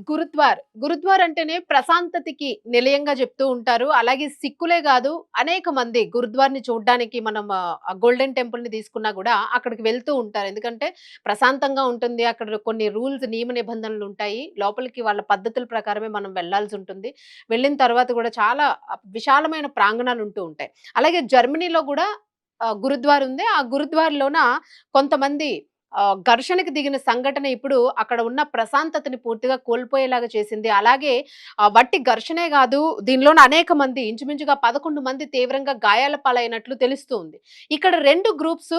గురుద్వార్ అంటేనే ప్రశాంతతకి నిలయంగా చెప్తూ ఉంటారు. అలాగే సిక్కులే గాదు అనేక మంది గురుద్వార్‌ని చూడ్డానికి మనం గోల్డెన్ టెంపుల్‌ని తీసుకున్నా గూడా అక్కడికి వెళ్తూ ఉంటారు. ఎందుకంటే ప్రశాంతంగా ఉంటుంది. అక్కడ కొన్ని రూల్స్, నియమ నిబంధనలుంటాయి. లోపలికి వాళ్ళ పద్ధతుల ప్రకారమే మనం వెళ్ళాల్సుంటుంది. వెళ్ళిన తర్వాత గూడా చాలా విశాలమైన ప్రాంగణాలుంటూ ఉంటాయి. అలాగే జర్మనీలో గూడా గురుద్వార్ ఉంది. ఆ గురుద్వార్‌లోన కొంతమంది ఘర్షణకు దిగిన సంఘటన ఇప్పుడు అక్కడ ఉన్న ప్రశాంతతని పూర్తిగా కోల్పోయేలాగా చేసింది. అలాగే వట్టి ఘర్షణే గాదు, దీనిలోన అనేక మంది ఇంచుమించుగా 11 మంది తీవ్రంగా గాయాల పాలైనట్లు తెలుస్తూ ఉంది. ఇక్కడ 2 గ్రూప్స్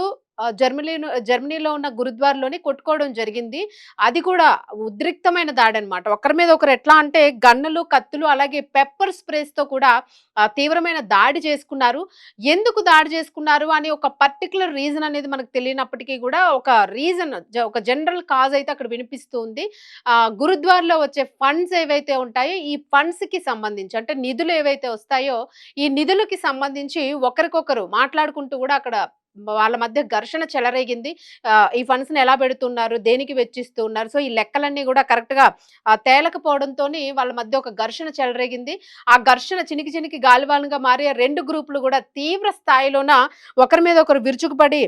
జర్మనీలో ఉన్న గురుద్వార్‌లోని కొట్టుకోవడం జరిగింది. అది కూడా ఉద్రిక్తమైన దాడనమాట. ఒకరి మీద ఒకరు ఎట్లా అంటే గన్నులు, కత్తులు అలాగే పెప్పర్ స్ప్రేస్‌తో కూడా తీవ్రమైన దాడి చేసుకున్నారు. ఎందుకు దాడి చేసుకున్నారు అని ఒక పర్టిక్యులర్ రీజన్ అనేది మనకు తెలియనప్పటికీ గూడా ఒక రీజన్ ఒక జనరల్ కాజ్ అయితే అక్కడ వినిపిస్తూ ఉంది. గురుద్వార్‌లో వచ్చే ఫండ్స్ ఏవైతే ఉంటాయో ఈ ఫండ్స్‌కి సంబంధించి అంటే నిధులు ఏవైతే వస్తాయో ఈ నిధులకి సంబంధించి ఒకరికొకరు మాట్లాడుకుంటూ గూడా అక్కడ వాళ్ళ మధ్య ఘర్షణ చెలరేగింది. ఈ ఫండ్స్‌ని ఎలా పెడుతున్నారు? దేనికి వెచ్చిస్తూ ఉన్నారు? సో, ఈ లెక్కలన్నీ గూడా కరెక్ట్‌గా తేలకపోవడంతోని వాళ్ళ మధ్య ఒక ఘర్షణ చెలరేగింది. ఆ ఘర్షణ చినికి చినికి గాలివానగా మారి ఆ 2 గ్రూపులు గూడా తీవ్ర స్థాయిలోన ఒకరి మీద ఒకరు విరుచుకుపడి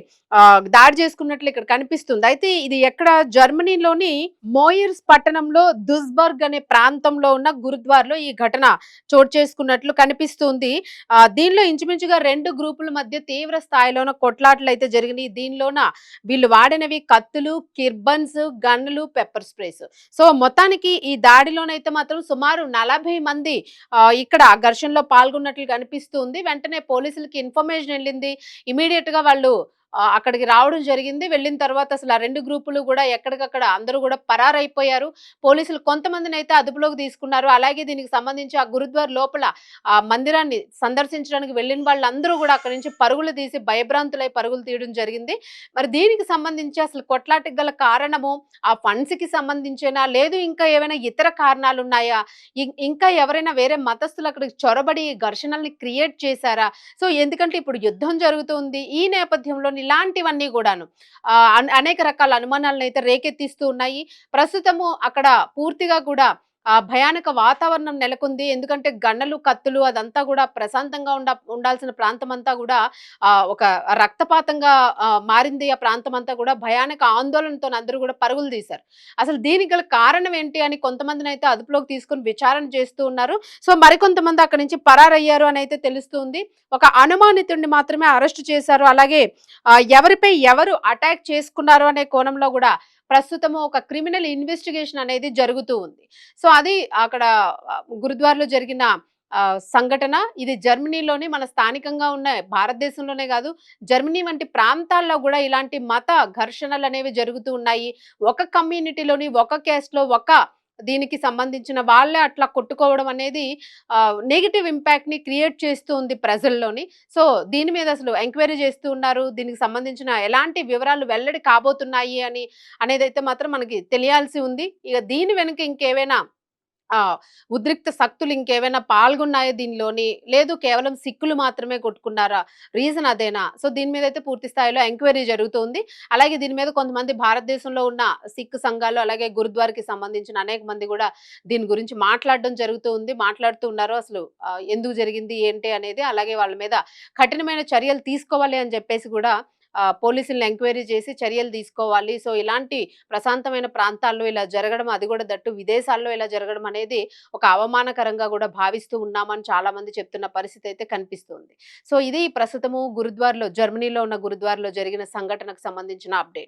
దాడి చేసుకున్నట్లు ఇక్కడ కనిపిస్తుంది. అయితే ఇది ఎక్కడ జర్మనీలోని మోయిర్స్ పట్టణంలో దుస్బర్గ్ అనే ప్రాంతంలో ఉన్న గురుద్వార్‌లో ఈ ఘటన చోటు చేసుకున్నట్లు కనిపిస్తుంది. దీనిలో ఇంచుమించుగా 2 గ్రూపుల మధ్య తీవ్ర స్థాయిలోన కొట్లాటలైతే జరిగినాయి. దీనిలోన వీళ్ళు వాడినవి కత్తులు, కిర్బన్స్, గన్నులు, పెప్పర్ స్ప్రేస్. సో, మొత్తానికి ఈ దాడిలోనైతే మాత్రం సుమారు 40 మంది ఇక్కడ ఘర్షణలో పాల్గొన్నట్లు కనిపిస్తుంది. వెంటనే పోలీసులకి ఇన్ఫర్మేషన్ ఎళ్ళింది. ఇమ్మీడియేట్‌గా వాళ్ళు అక్కడికి రావడం జరిగింది. వెళ్ళిన తర్వాత అసలు ఆ 2 గ్రూపులు గూడా ఎక్కడికక్కడ అందరూ గూడా పరారైపోయారు. పోలీసులు కొంతమందినైతే అదుపులోకి తీసుకున్నారు. అలాగే దీనికి సంబంధించి ఆ గురుద్వార్ లోపల ఆ మందిరాన్ని సందర్శించడానికి వెళ్ళిన వాళ్ళందరూ గూడా అక్కడి నుంచి పరుగులు తీసి భయభ్రాంతులై పరుగులు తీయడం జరిగింది. మరి దీనికి సంబంధించి అసలు కొట్లాటకి గల కారణము ఆ ఫండ్స్‌కి సంబంధించేనా? లేదు ఇంకా ఏవైనా ఇతర కారణాలున్నాయా? ఇంకా ఎవరైనా వేరే మతస్థులు అక్కడికి చొరబడి ఘర్షణల్ని క్రియేట్ చేశారా? సో, ఎందుకంటే ఇప్పుడు యుద్ధం జరుగుతుంది. ఈ నేపథ్యంలోని ఇలాంటివన్నీ గూడాను అనేక రకాల అనుమానాలనైతే రేకెత్తిస్తూ ఉన్నాయి. ప్రస్తుతము అక్కడ పూర్తిగా కూడా భయానక వాతావరణం నెలకొంది. ఎందుకంటే గన్నలు, కత్తులు అదంతా గూడా ప్రశాంతంగా ఉండాల్సిన ప్రాంతమంతా గూడా ఒక రక్తపాతంగా మారింది. ఆ ప్రాంతమంతా గూడా భయానక ఆందోళనతోని అందరూ గూడా పరుగులు తీశారు. అసలు దీనికి గల కారణం ఏంటి అని కొంతమందినైతే అదుపులోకి తీసుకొని విచారణ చేస్తూ ఉన్నారు. సో, మరికొంతమంది అక్కడి నుంచి పరారయ్యారు అనైతే తెలుస్తుంది. ఒక అనుమానితుడిని మాత్రమే అరెస్టు చేశారు. అలాగే ఎవరిపై ఎవరు అటాక్ చేసుకున్నారు అనే కోణంలో గూడా ప్రస్తుతము ఒక క్రిమినల్ ఇన్వెస్టిగేషన్ అనేది జరుగుతూ ఉంది. సో, అది అక్కడ గురుద్వార్‌లో జరిగిన సంఘటన. ఇది జర్మనీలోని మన స్థానికంగా ఉన్న భారతదేశంలోనే గాదు, జర్మనీ వంటి ప్రాంతాల్లో గూడా ఇలాంటి మత ఘర్షణలనేవి జరుగుతూ ఉన్నాయి. ఒక కమ్యూనిటీలోని, ఒక క్యాస్ట్‌లో, ఒక దీనికి సంబంధించిన వాళ్ళే అట్లా కొట్టుకోవడం అనేది నెగెటివ్ ఇంపాక్ట్‌ని క్రియేట్ చేస్తూ ఉంది ప్రజల్లోని. సో, దీని మీద అసలు ఎంక్వైరీ చేస్తూ ఉన్నారు. దీనికి సంబంధించిన ఎలాంటి వివరాలు వెల్లడి కాబోతున్నాయి అనేదైతే మాత్రం మనకి తెలియాల్సి ఉంది. ఇగ దీని వెనుక ఇంకేవైనా ఆ! ఉద్రిక్త శక్తులు ఇంకేవైనా పాల్గొన్నాయా దీనిలోని? లేదు కేవలం సిక్కులు మాత్రమే కొట్టుకున్నారా? రీజన్ అదేనా? సో, దీని మీదైతే పూర్తి స్థాయిలో ఎంక్వైరీ జరుగుతుంది. అలాగే దీని మీద కొంతమంది భారతదేశంలో ఉన్న సిక్ సంఘాలు, అలాగే గురుద్వార్‌కి సంబంధించిన అనేక మంది గూడా దీని గురించి మాట్లాడడం జరుగుతూ ఉంది. మాట్లాడుతూ ఉన్నారు. అసలు ఎందుకు జరిగింది? ఏంటి? అనేది అలాగే వాళ్ళ మీద కఠినమైన చర్యలు తీసుకోవాలి అని జెప్పేసి గూడా పోలీసుల్ని ఎంక్వైరీ చేసి చర్యలు తీసుకోవాలి. సో, ఇలాంటి ప్రశాంతమైన ప్రాంతాల్లో ఇలా జరగడం, అది గూడా దట్టు విదేశాల్లో ఇలా జరగడం అనేది ఒక అవమానకరంగా గూడా భావిస్తూ ఉన్నామని చాలామంది చెప్తున్న పరిస్థితి అయితే కనిపిస్తుంది. సో, ఇది ప్రస్తుతము జర్మనీలో ఉన్న గురుద్వార్‌లో జరిగిన సంఘటనకు సంబంధించిన అప్డేట్.